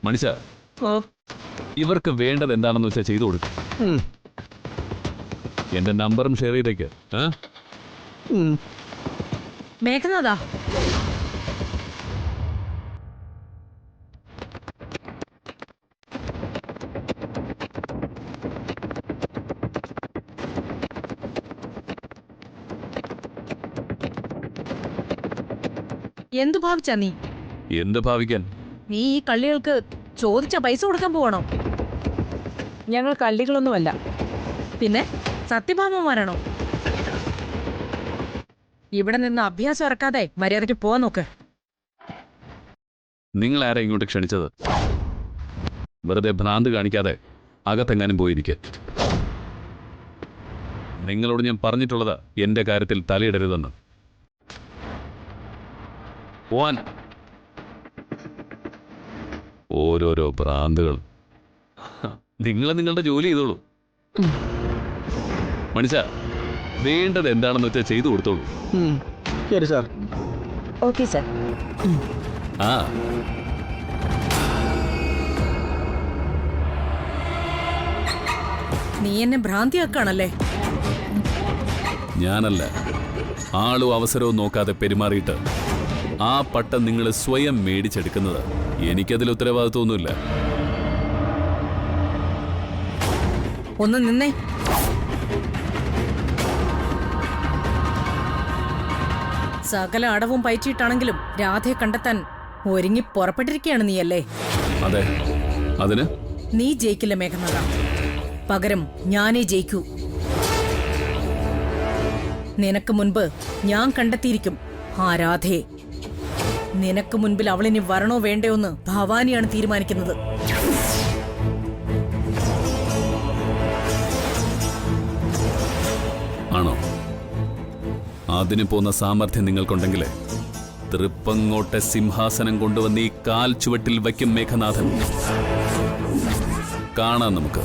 മനുഷ്യ ഇവർക്ക് വേണ്ടത് എന്താണെന്ന് വെച്ചാൽ ചെയ്തു കൊടുക്കും. എന്റെ നമ്പറും ഷെയർ ചെയ്തേക്ക്. മേഘനാഥാ, എന്തു ഭാവിച്ചാ നീ? എന്ത് ഭാവിക്കാൻ? നീ ഈ കള്ളികൾക്ക് ചോദിച്ച പൈസ കൊടുക്കാൻ പോവാണോ? ഞങ്ങൾ കള്ളികളൊന്നുമല്ല. പിന്നെ സത്യഭാമമാരാണോ? ഇവിടെ നിന്ന് അഭ്യാസം ഇറക്കാതെ മര്യാദയ്ക്ക് പോവാൻ നോക്ക്. നിങ്ങൾ ആരാ ഇങ്ങോട്ട് ക്ഷണിച്ചത്? വെറുതെ ഭ്രാന്ത് കാണിക്കാതെ അകത്തെങ്ങാനും പോയിരിക്കെ. നിങ്ങളോട് ഞാൻ പറഞ്ഞിട്ടുള്ളത് എന്റെ കാര്യത്തിൽ തലയിടരുതെന്ന്. പോവാൻ. ഓരോരോ ഭ്രാന്തുകൾ. നിങ്ങൾ നിങ്ങളുടെ ജോലി ചെയ്തോളൂ. മനുഷ്യ വേണ്ടത് എന്താണെന്ന് വെച്ചാൽ ചെയ്തു കൊടുത്തോളൂ. ശരി സാർ. Okay sir. ആ നീ എന്നെ ഭ്രാന്തിയാക്കാണല്ലേ? ഞാനല്ല, ആളും അവസരവും നോക്കാതെ പെരുമാറിയിട്ട് ആ പട്ടം നിങ്ങൾ സ്വയം മേടിച്ചെടുക്കുന്നത് എനിക്കതിൽ ഉത്തരവാദിത്വമൊന്നുമില്ല. ഒന്ന് നിന്നേ. സകല അടവും പയറ്റിയിട്ടാണെങ്കിലും രാധയെ കണ്ടെത്താൻ ഒരുങ്ങി പുറപ്പെട്ടിരിക്കുകയാണ് നീയല്ലേ? അതെ. അതിന് നീ ജയിക്കില്ല മേഘനാഥ. പകരം ഞാനേ ജയിക്കൂ. നിനക്ക് മുൻപ് ഞാൻ കണ്ടെത്തിയിരിക്കും ആ രാധയെ. നിനക്ക് മുൻപിൽ അവളിനി വരണോ വേണ്ടയോ എന്ന് ഭവാനിയാണ് തീരുമാനിക്കുന്നത്. ആണോ? അതിന് പോന്ന സാമർഥ്യം നിങ്ങൾക്കുണ്ടെങ്കിൽ തൃപ്പങ്ങോട്ടെ സിംഹാസനം കൊണ്ടുവന്ന് ഈ കാൽ ചുവട്ടിൽ വയ്ക്കും മേഘനാഥൻ. കാണാം നമുക്ക്.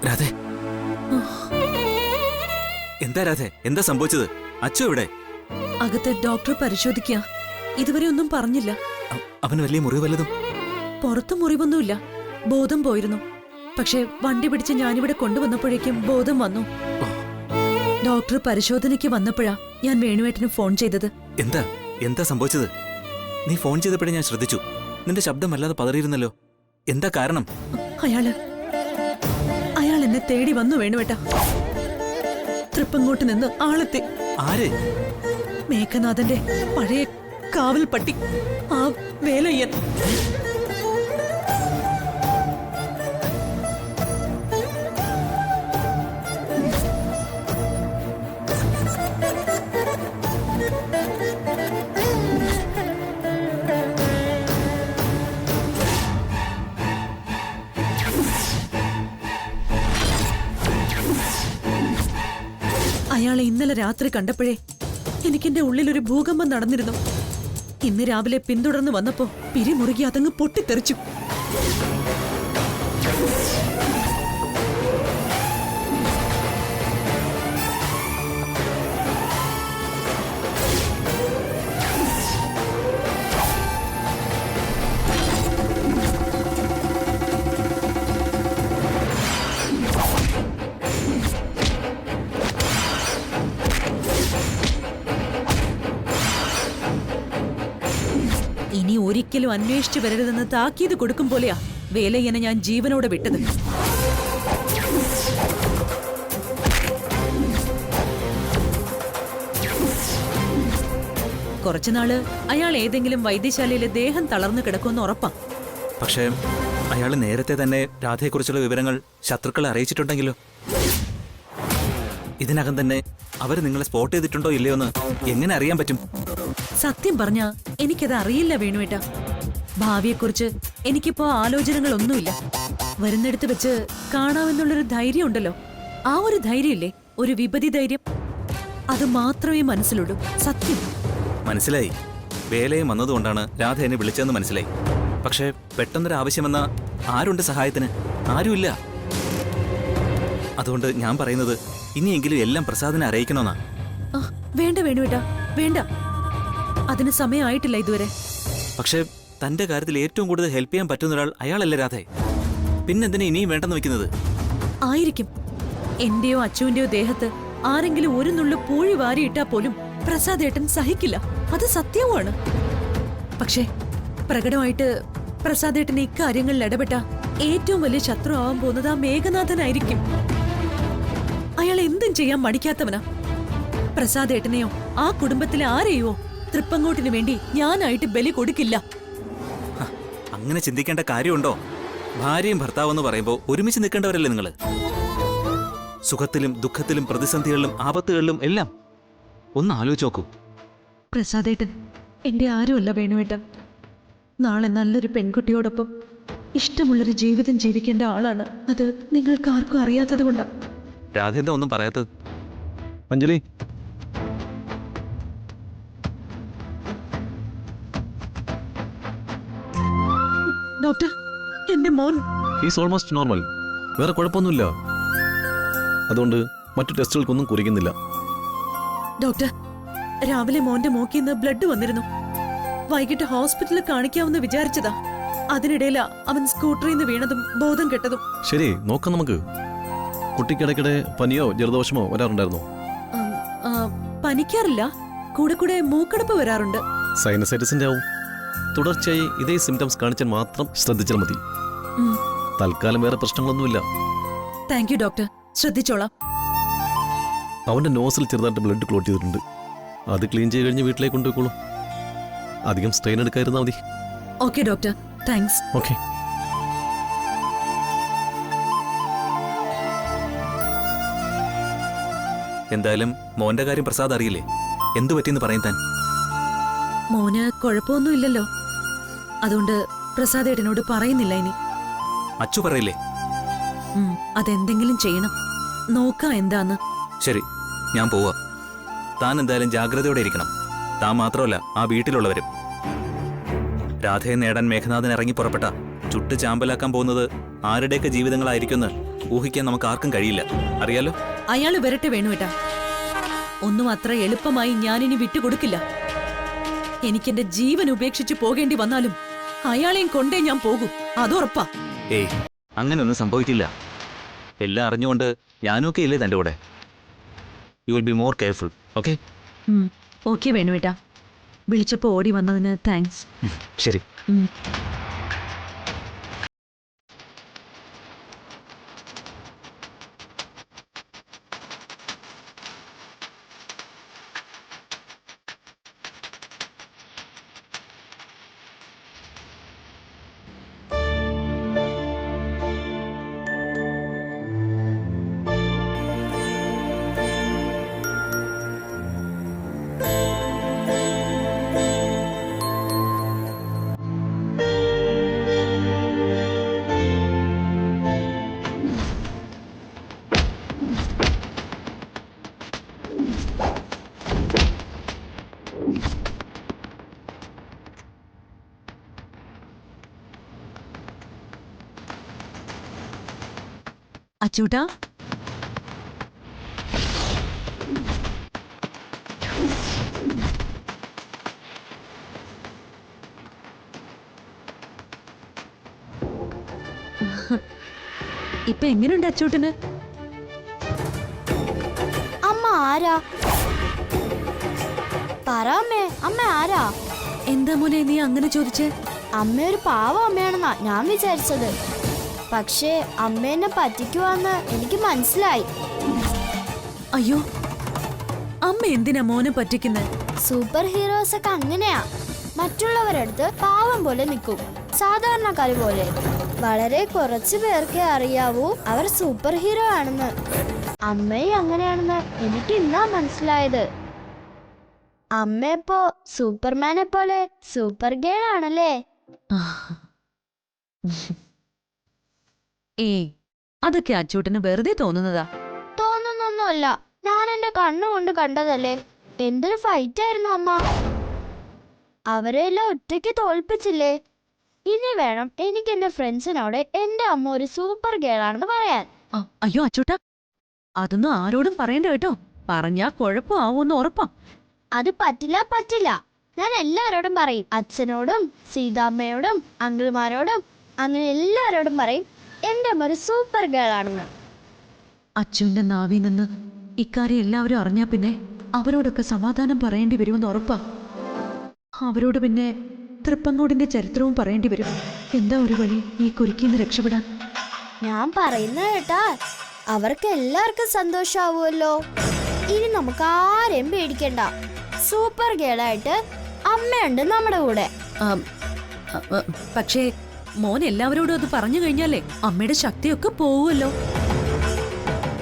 രാധേ, എന്താ രാധേ, എന്താ സംഭവിച്ചത്? അച്ചു എവിടെ? അകത്ത് ഡോക്ടർ പരിശോധിക്കുക. ഇതുവരെ ഒന്നും പറഞ്ഞില്ല. അവന് വലിയ മുറിവ് വല്ലതും? പുറത്തു മുറിവൊന്നുമില്ല. ബോധം പോയിരുന്നു. പക്ഷെ വണ്ടി പിടിച്ച് ഞാനിവിടെ കൊണ്ടുവന്നപ്പോഴേക്കും ബോധം വന്നു. ഡോക്ടർ പരിശോധനയ്ക്ക് വന്നപ്പോഴാ ഞാൻ വേണുവേട്ടന് ഫോൺ ചെയ്തത്. എന്താ എന്താ സംഭവിച്ചത്? നീ ഫോൺ ചെയ്തപ്പോഴേ ഞാൻ ശ്രദ്ധിച്ചു. നിന്റെ ശബ്ദം വല്ലാതെ പതറിയിരുന്നല്ലോ. എന്താ കാരണം? അയാൾ എന്നെ തേടി വന്നു വേണുവേട്ട. തൃപ്പങ്ങോട്ട് നിന്ന് ആളെത്തി. ആര്? മേഘനാഥന്റെ പഴയ കാവൽ പട്ടി, ആ വേലയ്യൻ. അയാളെ ഇന്നലെ രാത്രി കണ്ടപ്പോഴേ എനിക്കെന്റെ ഉള്ളിലൊരു ഭൂകമ്പം നടന്നിരുന്നു. ഇന്ന് രാവിലെ പിന്തുടർന്ന് വന്നപ്പോ പിരിമുറുകി അതങ്ങ് പൊട്ടിത്തെറിച്ചു. ഇനി ഒരിക്കലും അന്വേഷിച്ചു വരരുതെന്ന് താക്കീത് കൊടുക്കും പോലെയാ വേലയ്യനെ ഞാൻ ജീവനോടെ വിട്ടത്. കുറച്ചുനാള് അയാൾ ഏതെങ്കിലും വൈദ്യശാലയിലെ ദേഹം തളർന്നു കിടക്കുമെന്ന് ഉറപ്പാ. പക്ഷേ അയാൾ നേരത്തെ തന്നെ രാധയെക്കുറിച്ചുള്ള വിവരങ്ങൾ ശത്രുക്കളെ അറിയിച്ചിട്ടുണ്ടെങ്കിലോ? ഇതിനകം തന്നെ അവർ നിങ്ങളെ സ്പോട്ട് ചെയ്തിട്ടുണ്ടോ ഇല്ലയോ എന്ന് എങ്ങനെ അറിയാൻ പറ്റും? സത്യം പറഞ്ഞ എനിക്കത് അറിയില്ല വേണുവേട്ട. ഭാവിയെക്കുറിച്ച് എനിക്കിപ്പോ ആലോചനകളൊന്നുമില്ല. വരുന്നിടത്ത് വെച്ച് കാണാമെന്നുള്ളൊരു ധൈര്യം ഉണ്ടല്ലോ, ആ ഒരു ധൈര്യമില്ലേ, ഒരു വിപതി ധൈര്യം, അത് മാത്രമേ മനസ്സിലുള്ളൂ. സത്യം. മനസ്സിലായി. വേലയും വന്നതുകൊണ്ടാണ് രാധ എന്നെ വിളിച്ചതെന്ന് മനസ്സിലായി. പക്ഷേ പെട്ടെന്നൊരു ആവശ്യമെന്ന ആരുണ്ട് സഹായത്തിന്? ആരുമില്ല. അതുകൊണ്ട് ഞാൻ പറയുന്നത് ഇനിയെങ്കിലും എല്ലാം പ്രസാദിനെ അറിയിക്കണമെന്നാ. ആ, വേണ്ട വേണുവേട്ടാ, വേണ്ട. അതിന് സമയമായിട്ടില്ല ഇതുവരെ. പക്ഷേ തന്റെ കാര്യത്തിൽ ഏറ്റവും കൂടുതൽ ഹെൽപ്പ് ചെയ്യാൻ പറ്റുന്ന ഒരാൾ അയാളല്ലേ രാധേ? പിന്നെന്തിനാ ഇനിയും വേണ്ടെന്ന് വെക്കുന്നത്? ആയിരിക്കും. എന്റെയോ അച്ചുവിന്റെയോ ദേഹത്ത് ആരെങ്കിലും ഒരു നുള്ളു പൂഴി വാരിയിട്ടാ പോലും പ്രസാദേട്ടൻ സഹിക്കില്ല. അത് സത്യവുമാണ്. പക്ഷേ പ്രകടമായിട്ട് പ്രസാദേട്ടൻ ഇക്കാര്യങ്ങളിൽ ഇടപെട്ട ഏറ്റവും വലിയ ശത്രു ആവാൻ പോകുന്നത് ആ മേഘനാഥനായിരിക്കും. അയാൾ എന്തും ചെയ്യാൻ മടിക്കാത്തവനാ. പ്രസാദേട്ടനെയോ ആ കുടുംബത്തിലെ ആരെയോ തൃപ്പങ്ങോട്ടിനു വേണ്ടി ഞാനായിട്ട് ബലി കൊടുക്കില്ല. അങ്ങനെ ചിന്തിക്കേണ്ട കാര്യമുണ്ടോ? ഭാര്യയും ഭർത്താവെന്ന് പറയുമ്പോൾ ഒരുമിച്ച് നിൽക്കേണ്ടവരല്ലേ നിങ്ങള്? സുഖത്തിലും ദുഃഖത്തിലും പ്രതിസന്ധികളിലും ആപത്തുകളിലും എല്ലാം ഒന്ന് ആലോചിച്ച് നോക്കൂ. പ്രസാദേട്ടൻ എന്റെ ആരുമല്ല വേണുവേട്ടൻ. നാളെ നല്ലൊരു പെൺകുട്ടിയോടൊപ്പം ഇഷ്ടമുള്ളൊരു ജീവിതം ജീവിക്കേണ്ട ആളാണ്. അത് നിങ്ങൾക്ക് ആർക്കും അറിയാത്തത് കൊണ്ടാണ്. രാധ എന്താ ഒന്നും പറയാത്തത്? അഞ്ജലി, ഡോക്ടർ, എന്റെ മോൻ ഹീസ് ഓൾമോസ്റ്റ് നോർമൽ. വേറെ കുഴപ്പമൊന്നുമില്ല. അതുകൊണ്ട് മറ്റു ടെസ്റ്റുകൾക്കൊന്നും കുറിക്കുന്നില്ല. ഡോക്ടർ, രാവിലെ മോന്റെ മൂക്കിന്ന് ബ്ലഡ് വന്നിരുന്നു. വൈകിട്ട് ഹോസ്പിറ്റലിൽ കാണിക്കാമെന്ന് വിചാരിച്ചതാ. അതിനിടയിലാ അവൻ സ്കൂട്ടറിൽ നിന്ന് വീണതും ബോധം കെട്ടതും. ശരി, നോക്കാം നമുക്ക്. കുട്ടിക്കിടയ്ക്കിടെ പനിയോ ജലദോഷമോ വരാറുണ്ടായിരുന്നോ? ഉം, ആ, പനിക്കാറില്ല. കൂടെ കൂടെ മൂക്കടപ്പ് വരാറുണ്ട്. സൈനസൈറ്റിസിന്റെ ആവും. തുടർച്ചയായി ഇതേ സിംറ്റംസ് കാണിച്ചാൽ മാത്രം ശ്രദ്ധിച്ചാൽ മതി. ഉം, തൽക്കാലം വേറെ പ്രശ്നങ്ങളൊന്നുമില്ല. താങ്ക് യു ഡോക്ടർ, ശ്രദ്ധിച്ചോളാം. അവന്റെ നോസിൽ ചെറുതായിട്ട് ബ്ലഡ് ക്ലോട്ട് ചെയ്തിട്ടുണ്ട്. അത് ക്ലീൻ ചെയ്ത് കഴിഞ്ഞ് വീട്ടിലേക്ക് കൊണ്ടുപോയിക്കോളൂ. അധികം സ്ട്രെയിൻ എടുക്കാതിരുന്നാൽ മതി. Okay doctor, thanks. ഓക്കെ. എന്തായാലും മോന്റെ കാര്യം പ്രസാദ് അറിയില്ലേ? എന്തു പറ്റിയെന്ന് പറയും താൻ? മോന് കുഴപ്പമൊന്നുമില്ലല്ലോ. അതുകൊണ്ട് പ്രസാദേട്ടനോട് പറയുന്നില്ല ഇനി. അച്ചു പറയില്ലേ? അതെന്തെങ്കിലും ചെയ്യണം. നോക്കാം എന്താന്ന്. ശരി, ഞാൻ പോവാ. താൻ എന്തായാലും ജാഗ്രതയോടെ ഇരിക്കണം. താൻ മാത്രമല്ല, ആ വീട്ടിലുള്ളവരും. രാധയെ നേടാൻ മേഘനാഥൻ ഇറങ്ങി പുറപ്പെട്ട ചുട്ട് ചാമ്പലാക്കാൻ പോകുന്നത് ആരുടെയൊക്കെ ജീവിതങ്ങളായിരിക്കുമെന്ന് ഊഹിക്കാൻ നമുക്ക് ആർക്കും കഴിയില്ല. അറിയാലോ? അയാള് വരട്ടെ വേണുവേട്ടാ. ഒന്നും അത്ര എളുപ്പമായി ഞാനിനി വിട്ടുകൊടുക്കില്ല. എനിക്കെന്റെ ജീവൻ ഉപേക്ഷിച്ച് പോകേണ്ടി വന്നാലും അയാളെയും കൊണ്ടേ ഞാൻ പോകൂ. അതുറപ്പാ. ഏയ്, അങ്ങനെയൊന്നും സംഭവിക്കില്ല. എല്ലാം അറിഞ്ഞുകൊണ്ട് ഞാനൊക്കെ ഇല്ലേ തൻ്റെ കൂടെ. You will be more careful. Okay? Okay വേണുവേട്ടാ. വിളിച്ചപ്പോ ഓടി വന്നതിന് താങ്ക്സ്. ശരി. അച്ചൂട്ടാ, ഇപ്പൊ എങ്ങനെയുണ്ട് അച്ചൂട്ടന്? അമ്മ ആരാ? പറ അമ്മേ, അമ്മ ആരാ? എന്താ മോനെ നീ അങ്ങനെ ചോദിച്ചേ? അമ്മ ഒരു പാവ അമ്മയാണെന്നാ ഞാൻ വിചാരിച്ചത്. പക്ഷേ അമ്മ എന്നെ പറ്റിക്കുവാന്ന് എനിക്ക് മനസ്സിലായി. അയ്യോ, അമ്മ എന്തിനാ മോനെ പറ്റിക്കുന്നെ? സൂപ്പർ ഹീറോസ് ഒക്കെ അങ്ങനെയാ. മറ്റുള്ളവരടുത്ത് പാവം പോലെ നിൽക്കും, സാധാരണക്കാര് പോലെ. വളരെ കുറച്ചു പേർക്കേ അറിയാവൂ അവർ സൂപ്പർ ഹീറോ ആണെന്ന്. അമ്മയും അങ്ങനെയാണെന്ന് എനിക്ക് ഇന്നാ മനസ്സിലായത്. അമ്മയപ്പോ സൂപ്പർമാനെ പോലെ സൂപ്പർ ഗേൾ ആണല്ലേ? അതൊക്കെ അച്ചൂട്ടന് വെറുതെ തോന്നുന്നതാ. തോന്നുന്നൊന്നുമല്ല, ഞാൻ എന്റെ കണ്ണുകൊണ്ട് കണ്ടതല്ലേ. എന്തൊരു ഫൈറ്റ് ആയിരുന്നു അമ്മ. അവരെല്ലാം ഒറ്റയ്ക്ക് തോൽപ്പിച്ചില്ലേ. ഇനി വേണം എനിക്ക് എന്റെ ഫ്രണ്ട്സിനോട് എന്റെ അമ്മ ഒരു സൂപ്പർ ഗേളാണെന്ന് പറയാൻ. അയ്യോ അച്ചൂട്ട, അതൊന്നും ആരോടും പറയണ്ട കേട്ടോ. പറഞ്ഞാ കുഴപ്പമാവൂന്ന് ഉറപ്പാ. അത് പറ്റില്ല. ഞാൻ എല്ലാരോടും പറയും. അച്ഛനോടും സീതാമ്മയോടും അങ്കിൾമാരോടും അങ്ങനെ എല്ലാരോടും പറയും എന്റെ അമ്മ ഒരു സൂപ്പർ ഗേളാണെന്ന്. അച്ചുവിന്റെ നാവിൽ നിന്ന് ഇക്കാര്യം എല്ലാവരും അറിഞ്ഞാ പിന്നെ അവരോടൊക്കെ സമാധാനം പറയേണ്ടി വരുമെന്ന് ഉറപ്പാ. അവരോട് പിന്നെ തൃപ്പങ്ങോടിന്റെ ചരിത്രവും പറയേണ്ടി വരും. എന്താ ഒരു വഴി ഈ കുരുക്കിന്ന് രക്ഷപ്പെടാൻ? ഞാൻ പറയുന്നത് കേട്ടാ അവർക്ക് എല്ലാവർക്കും സന്തോഷാവുമല്ലോ. ഇനി നമുക്ക് ആരെയും പേടിക്കണ്ട. സൂപ്പർ ഗേളായിട്ട് അമ്മയുണ്ട് നമ്മുടെ കൂടെ. പക്ഷേ മോൻ എല്ലാവരോടും അത് പറഞ്ഞു കഴിഞ്ഞാലേ അമ്മയുടെ ശക്തിയൊക്കെ പോവുമല്ലോ.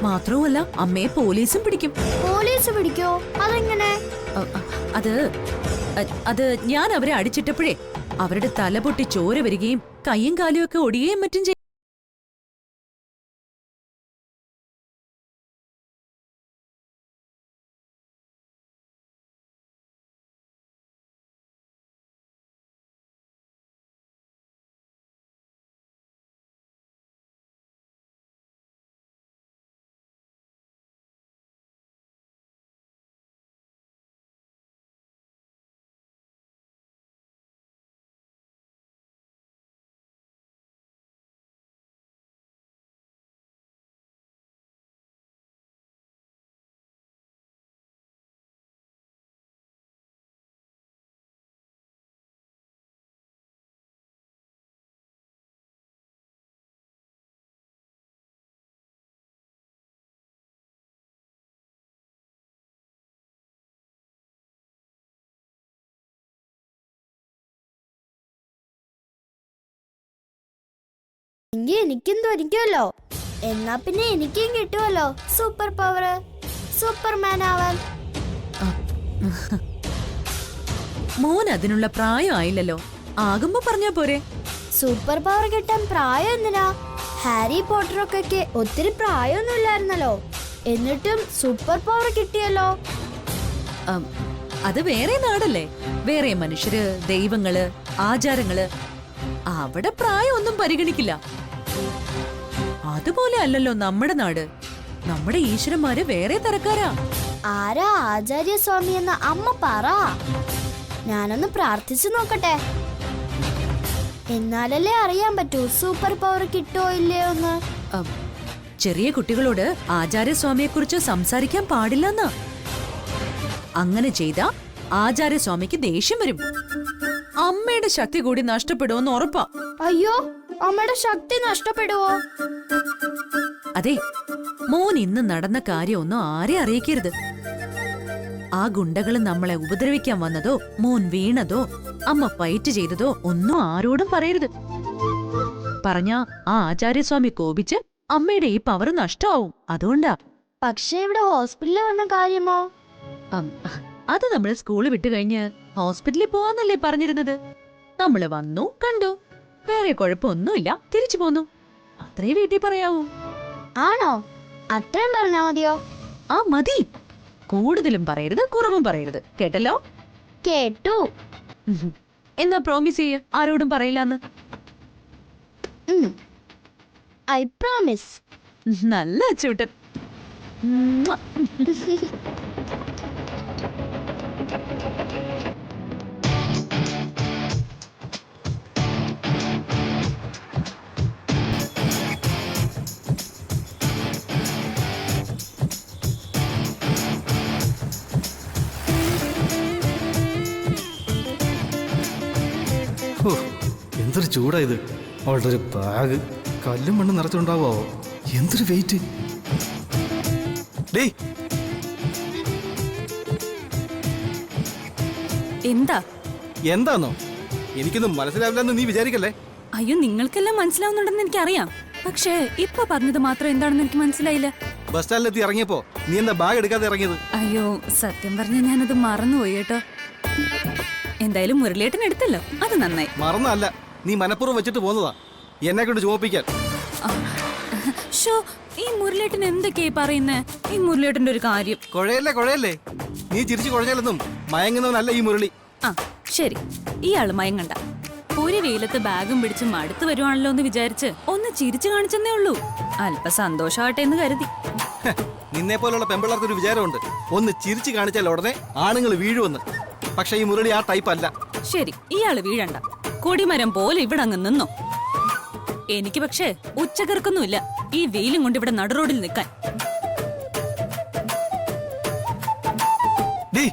മാത്രവുമല്ല അമ്മയെ പോലീസും പിടിക്കും. പോലീസ് പിടിക്കോ? അതെങ്ങനെ? അത് ഞാൻ അവരെ അടിച്ചിട്ടപ്പോഴേ അവരുടെ തല പൊട്ടി ചോര വരികയും കൈയും കാലും ഒക്കെ ഒടിയുകയും മറ്റും ചെയ്യും. എനിക്കും ധരിക്കുമല്ലോ. എന്നാ പിന്നെ എനിക്കും കിട്ടുമല്ലോ സൂപ്പർ പവർ. സൂപ്പർമാൻ ആവാൻ. മോൻ അതിനുള്ള പ്രായം ആയില്ലല്ലോ. ആകുമ്പോ പറഞ്ഞാ പോരെ. സൂപ്പർ പവർ കിട്ടാൻ പ്രായം എന്തിനാ? ഹാരി പോട്ടറൊക്കെ ഒത്തിരി പ്രായമൊന്നും ഇല്ലായിരുന്നല്ലോ. എന്നിട്ടും സൂപ്പർ പവർ കിട്ടിയല്ലോ. അത് വേറെ നാടല്ലേ. വേറെ മനുഷ്യര്, ദൈവങ്ങള്, ആചാരങ്ങള്. അവിടെ പ്രായമൊന്നും പരിഗണിക്കില്ല. അതുപോലെ അല്ലല്ലോ നമ്മുടെ നാട്. നമ്മുടെ ഈശ്വരന്മാര് വേറെ തരക്കാരാ. ആരാ ആചാര്യസ്വാമി എന്ന് അമ്മ പറ. ഞാനൊന്ന് പ്രാർത്ഥിച്ചു നോക്കട്ടെ. എന്നാലല്ലേ അറിയാൻ പറ്റൂ സൂപ്പർ പവർ കിട്ടോ ഇല്ലയോ എന്ന്. ചെറിയ കുട്ടികളോട് ആചാര്യസ്വാമിയെ കുറിച്ച് സംസാരിക്കാൻ പാടില്ലെന്നാ. അങ്ങനെ ചെയ്താ ആചാര്യസ്വാമിക്ക് ദേഷ്യം വരും. അമ്മയുടെ ശക്തി കൂടി നഷ്ടപ്പെടുമെന്ന് ഉറപ്പാ. അയ്യോ, അമ്മയുടെ ശക്തി നഷ്ടപ്പെടുവോ? അതെ, മോൻ ഇന്ന് നടന്ന കാര്യമൊന്നും ആരെ അറിയിക്കരുത്. ആ ഗുണ്ടകള് നമ്മളെ ഉപദ്രവിക്കാൻ വന്നതോ മോൻ വീണതോ അമ്മ ഫൈറ്റ് ചെയ്തതോ ഒന്നും ആരോടും പറയരുത്. പറഞ്ഞാ ആ ആചാര്യസ്വാമി കോപിച്ച് അമ്മയുടെ ഈ പവർ നഷ്ടമാവും. അതുകൊണ്ടാ. പക്ഷേ ഇവിടെ ഹോസ്പിറ്റലിൽ വന്ന കാര്യമോ? അത് നമ്മള് സ്കൂള് വിട്ടു കഴിഞ്ഞ് ഹോസ്പിറ്റലിൽ പോവാന്നല്ലേ പറഞ്ഞിരുന്നത്. നമ്മള് വന്നു, കണ്ടു, വേറെ കുഴപ്പമൊന്നുമില്ല, തിരിച്ചു പോന്നു. അത്രേ വീട്ടിൽ പറയാവൂ. ആണോ? അത്രയും പറഞ്ഞാ മതിയോ? ആ മതി. കൂടുതലും പറയരുത്, കുറവും പറയരുത്. കേട്ടല്ലോ? കേട്ടു. എന്നാ പ്രോമിസ് ചെയ്യ ആരോടും പറയില്ലാന്ന്. I promise. നല്ല അച്ചൂട്ടൻ. എന്തൊരു ചൂടാ ഇത്. അവളുടെ ഒരു ബാഗ് കല്ലും മണ്ണും നിറച്ചുണ്ടാവോ. എന്തൊരു വെയിറ്റ്. എന്താന്നോ? എനിക്കൊന്നും മനസ്സിലാവില്ലെന്ന് നീ വിചാരിക്കല്ലേ. അയ്യോ, നിങ്ങൾക്കെല്ലാം മനസ്സിലാവുന്നുണ്ടെന്ന് എനിക്കറിയാം. പക്ഷേ ഇപ്പൊ പറഞ്ഞത് മാത്രം എന്താണെന്ന് എനിക്ക് മനസ്സിലായില്ല. ബസ് സ്റ്റാൻഡിലെത്തി ഇറങ്ങിയപ്പോ നീ എന്താ ബാഗ് എടുക്കാതെ ഇറങ്ങിയത്? അയ്യോ, സത്യം പറഞ്ഞ ഞാനത് മറന്നുപോയി കേട്ടോ. എന്തായാലും മുരളിയേട്ടൻ എടുത്തല്ലോ, അത് നന്നായി. മറന്നല്ല, നീ മനഃപൂർവ്വം വെച്ചിട്ട് പോന്നതാ എന്നെ കൊണ്ട് ചുമപ്പിക്കാൻ. ഷോ ഈ മുരളേട്ടൻ എന്തൊക്കെയായി പറയുന്നേ? ഈ മുരളേട്ടന്റെ ഒരു കാര്യം. കുഴയല്ലേ നീ ചിരിച്ചു കുഴഞ്ഞാലൊന്നും മയങ്ങുന്നവനല്ല ഈ മുരളി. ആ ശരി, ഇയാള് മയങ്ങണ്ട. ഒരു വെയിലത്ത് ബാഗും പിടിച്ച് മടുത്തു വരുവാണല്ലോ എന്ന് വിചാരിച്ച് ഒന്ന് ചിരിച്ചു കാണിച്ചെന്നേ ഉള്ളൂ. അല്പ സന്തോഷമാട്ടെ എന്ന് കരുതി. നിന്നെ പോലുള്ള പെമ്പിള്ളേർക്കൊരു വിചാരമുണ്ട്, ഒന്ന് ചിരിച്ചു കാണിച്ചാൽ ഉടനെ ആണുങ്ങൾ വീഴുമെന്ന്. പക്ഷെ ഈ മുരളി ആ ടൈപ്പ് അല്ല. ശരി, ഇയാള് വീഴണ്ട. കൊടിമരം പോലെ ഇവിടെ അങ്ങ് നിന്നോ. എനിക്ക് പക്ഷേ ഉച്ചകർക്കൊന്നുമില്ല ഈ വെയിലും കൊണ്ട് ഇവിടെ നടുറോഡിൽ നിൽക്കാൻ. ഡീ,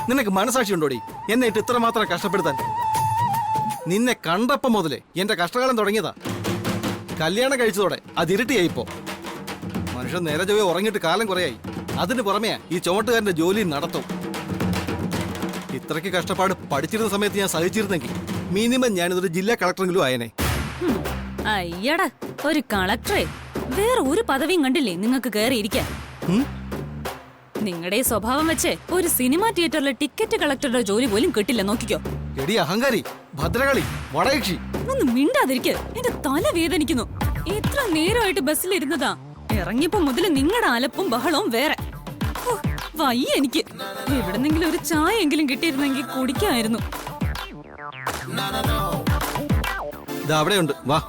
നിനക്ക് മനസാക്ഷി ഉണ്ടോടി എന്നെ ഇട്ട് ഇത്രമാത്രം കഷ്ടപ്പെടുത്താൻ? നിന്നെ കണ്ടപ്പം മുതലേ എന്റെ കഷ്ടകാലം തുടങ്ങിയതാ. കല്യാണം കഴിച്ചതോടെ അത് ഇരട്ടിയായിപ്പോ. മനുഷ്യൻ നേരെ ചൊവ്വേ ഉറങ്ങിയിട്ട് കാലം കുറയായി. അതിന് പുറമെയാ ഈ ചുമട്ടുകാരന്റെ ജോലി നടത്തും. ഇത്രയ്ക്ക് കഷ്ടപ്പാട് പഠിച്ചിരുന്ന സമയത്ത് ഞാൻ സഹിച്ചിരുന്നെങ്കിൽ മിനിമം ഞാനിതൊരു ജില്ലാ കളക്ടറെങ്കിലും ആയനെ. അയ്യടാ, ഒരു കളക്ടറെ വേറെ ഒരു പദവിയും കണ്ടില്ലേ നിങ്ങൾക്ക് കയറിയിരിക്കാൻ? നിങ്ങളുടെ സ്വഭാവം വെച്ച് ഒരു സിനിമാ തിയേറ്ററിലെ ടിക്കറ്റ് കളക്ടറുടെ ജോലി പോലും കിട്ടില്ല. നോക്കിക്കോ. എടി അഹങ്കാരി, ഭദ്രകാളി, വടയക്ഷി, ഒന്ന് മിണ്ടാതിരിക്ക്. എന്റെ തല വേദനിക്കുന്നു. എത്ര നേരമായിട്ട് ബസ്സിലിരുന്നതാ. ഇറങ്ങിയപ്പോ മുതൽ നിങ്ങളുടെ അലപ്പും ബഹളവും വേറെ. വയ്യ എനിക്ക്. എവിടെന്നെങ്കിലും ഒരു ചായ എങ്കിലും കിട്ടിയിരുന്നെങ്കിൽ കുടിക്കായിരുന്നു. ഇതാ അവിടെയുണ്ട്, വാ.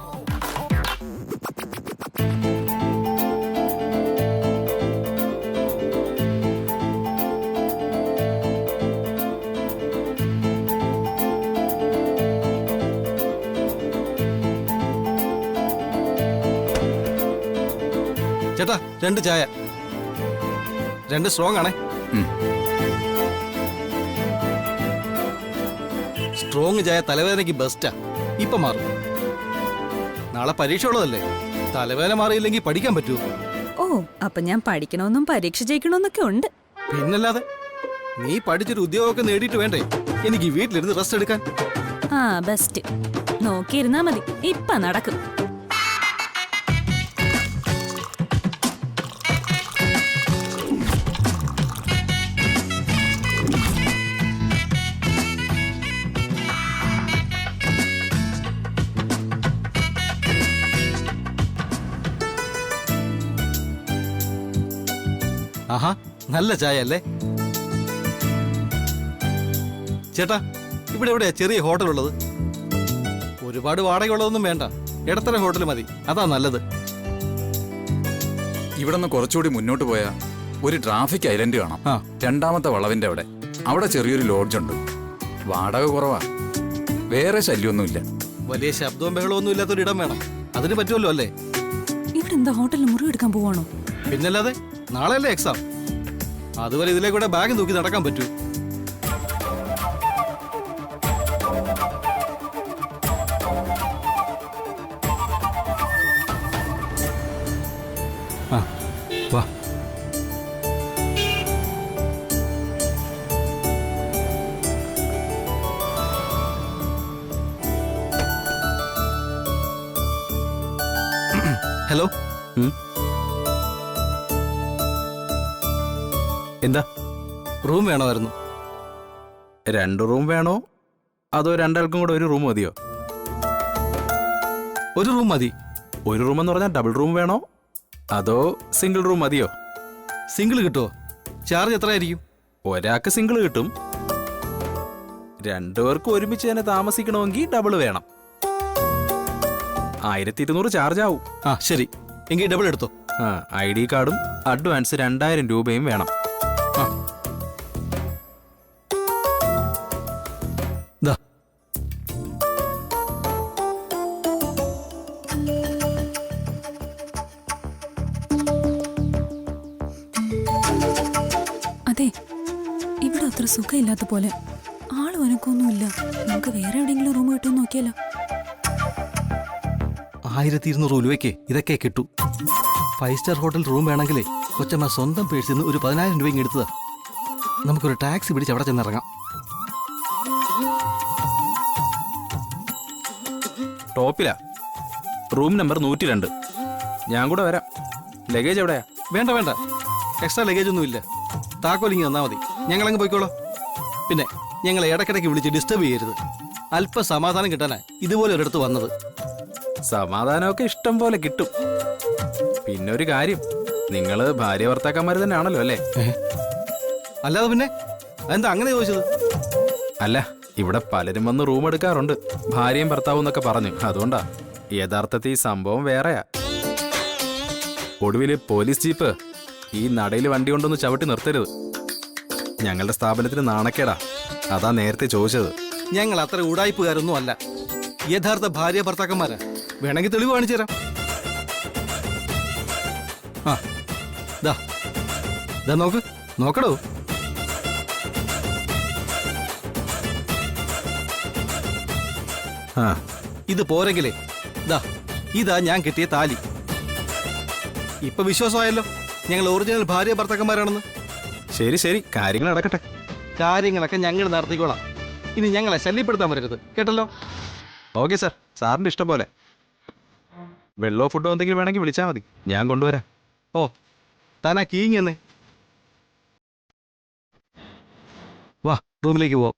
ചേട്ടാ 2 ചായ, 2 സ്ട്രോങ് ആണേ. സ്ട്രോങ് ചായ തലവേദനയ്ക്ക് ബെസ്റ്റാ. ഇപ്പൊ മാറും. നാളെ പരീക്ഷ ഉള്ളതല്ലേ, തലവേദന മാറിയില്ലെങ്കിൽ പഠിക്കാൻ പറ്റുമോ? ഓ, അപ്പൊ ഞാൻ പഠിക്കണമെന്നും പരീക്ഷ ജയിക്കണമെന്നൊക്കെ ഉണ്ട്. പിന്നല്ലാതെ. നീ പഠിച്ചൊരു ഉദ്യോഗമൊക്കെ നേടിയിട്ട് വേണ്ടേ എനിക്ക് വീട്ടിലിരുന്ന് റെസ്റ്റ് എടുക്കാൻ? ആ ബെസ്റ്റ്. നോക്കിയിരുന്നാ മതി, ഇപ്പൊ നടക്കും. ആഹാ, നല്ല ചായ അല്ലേ ചേട്ടാ? ഇവിടെ എവിടെയാ ചെറിയ ഹോട്ടൽ ഉള്ളത്? ഒരുപാട് വാടകയുള്ളതൊന്നും വേണ്ട, ഇടത്തരം ഹോട്ടൽ മതി, അതാ നല്ലത്. ഇവിടെ നിന്ന് കുറച്ചുകൂടി മുന്നോട്ട് പോയാൽ ഒരു ട്രാഫിക് ഐലൻഡ് കാണാം. രണ്ടാമത്തെ വളവിന്റെ അവിടെ ചെറിയൊരു ലോഡ്ജ് ഉണ്ട്. വാടക കുറവാ, വേറെ ശല്യമൊന്നുമില്ല. വലിയ ശബ്ദവും ബഹളമൊന്നും ഇല്ലാത്തൊരിടം വേണം. അതിന് പറ്റുമല്ലോ അല്ലേ? ഇവിടെ എന്താ ഹോട്ടലിൽ മുറി എടുക്കാൻ പോവാണോ? പിന്നല്ലാതെ. നാളെയല്ലേ എക്സാം. അതുവരെ ഇതിലേക്കൂടെ ബാഗ് തൂക്കി നടക്കാൻ പറ്റൂ? ആ വാ. ഹലോ. എന്താ? റൂം വേണമായിരുന്നു. 2 റൂം വേണോ അതോ രണ്ടാൾക്കും കൂടെ ഒരു റൂം മതിയോ? ഒരു റൂം മതി. ഒരു റൂം എന്ന് പറഞ്ഞാൽ ഡബിൾ റൂം വേണോ അതോ സിംഗിൾ റൂം മതിയോ? സിംഗിൾ കിട്ടുമോ? ചാർജ് എത്രയായിരിക്കും? ഒരാൾക്ക് സിംഗിൾ കിട്ടും. 2 പേർക്ക് ഒരുമിച്ച് തന്നെ താമസിക്കണമെങ്കിൽ ഡബിൾ വേണം. 1200 ചാർജ് ആവും. ആ ശരി, എങ്കിൽ ഡബിൾ എടുത്തോ. ID കാർഡും അഡ്വാൻസ് 2000 രൂപയും വേണം. അതെ, ഇവിടെ അത്ര സുഖമില്ലാത്ത പോലെ. ആളും എനക്കൊന്നുമില്ല. നമുക്ക് വേറെ എവിടെയെങ്കിലും റൂം കിട്ടുമെന്ന് നോക്കിയാലോ? 1200 രൂപയ്ക്ക് ഇതൊക്കെ കിട്ടൂ. 5 സ്റ്റാർ ഹോട്ടൽ റൂം വേണമെങ്കിലേ കൊച്ചമ്മ സ്വന്തം പേഴ്സിൽ നിന്ന് ഒരു 10,000 രൂപ എടുത്തതാ. നമുക്കൊരു ടാക്സി പിടിച്ച് അവിടെ ചെന്നിറങ്ങാം. ടോപ്പിലാ, റൂം നമ്പർ 102. ഞാൻ കൂടെ വരാം. ലഗേജ് എവിടെയാ? വേണ്ട വേണ്ട, എക്സ്ട്രാ ലഗേജ് ഒന്നും ഇല്ല. താക്കോലിങ്ങി തന്നാൽ മതി, ഞങ്ങളങ്ങ് പോയിക്കോളാം. പിന്നെ ഞങ്ങളെ ഇടയ്ക്കിടയ്ക്ക് വിളിച്ച് ഡിസ്റ്റർബ് ചെയ്യരുത്. അല്പ സമാധാനം കിട്ടാനാ ഇതുപോലെ ഒരിടത്ത് വന്നത്. സമാധാനമൊക്കെ ഇഷ്ടം പോലെ കിട്ടും. പിന്നെ ഒരു കാര്യം, നിങ്ങള് ഭാര്യ ഭർത്താക്കന്മാർ തന്നെയാണല്ലോ അല്ലേ? അല്ലാതെ പിന്നെ അതെന്താ അങ്ങനെ ചോദിച്ചത്? അല്ല, ഇവിടെ പലരും വന്ന് റൂം എടുക്കാറുണ്ട്, ഭാര്യയും ഭർത്താവും എന്നൊക്കെ പറഞ്ഞു. അതുകൊണ്ടാ. യഥാർത്ഥത്തിൽ ഈ സംഭവം വേറെയാ. ഒടുവില് പോലീസ് ജീപ്പ് ഈ നടയിൽ വണ്ടി കൊണ്ടൊന്ന് ചവിട്ടി നിർത്തരുത്. ഞങ്ങളുടെ സ്ഥാപനത്തിന് നാണക്കേടാ. അതാ നേരത്തെ ചോദിച്ചത്. ഞങ്ങൾ അത്ര ഉടായ്പുകാരൊന്നും അല്ല. യഥാർത്ഥ ഭാര്യ ഭർത്താക്കന്മാരാ. വേണമെങ്കിൽ തെളിവ് കാണിച്ചു തരാം. ആ ദാ ദാ നോക്കടോ. ആ, ഇത് പോരെങ്കിലേ ഇതാ ഞാൻ കിട്ടിയ താലി. ഇപ്പൊ വിശ്വാസമായല്ലോ ഞങ്ങൾ ഒറിജിനൽ ഭാര്യ ഭർത്താക്കന്മാരാണെന്ന്. ശരി ശരി, കാര്യങ്ങൾ നടക്കട്ടെ. കാര്യങ്ങളൊക്കെ ഞങ്ങൾ നടത്തിക്കോളാം. ഇനി ഞങ്ങളെ ശല്യപ്പെടുത്താൻ വരരുത്, കേട്ടല്ലോ? ഓക്കെ സാർ, സാറിന്റെ ഇഷ്ടം പോലെ. വെള്ളമോ ഫുഡോ എന്തെങ്കിലും വേണമെങ്കിൽ വിളിച്ചാൽ മതി, ഞാൻ കൊണ്ടുവരാം. ഓ, താനാ കീങ് എന്നേ. വാ, റൂമിലേക്ക് പോവാം.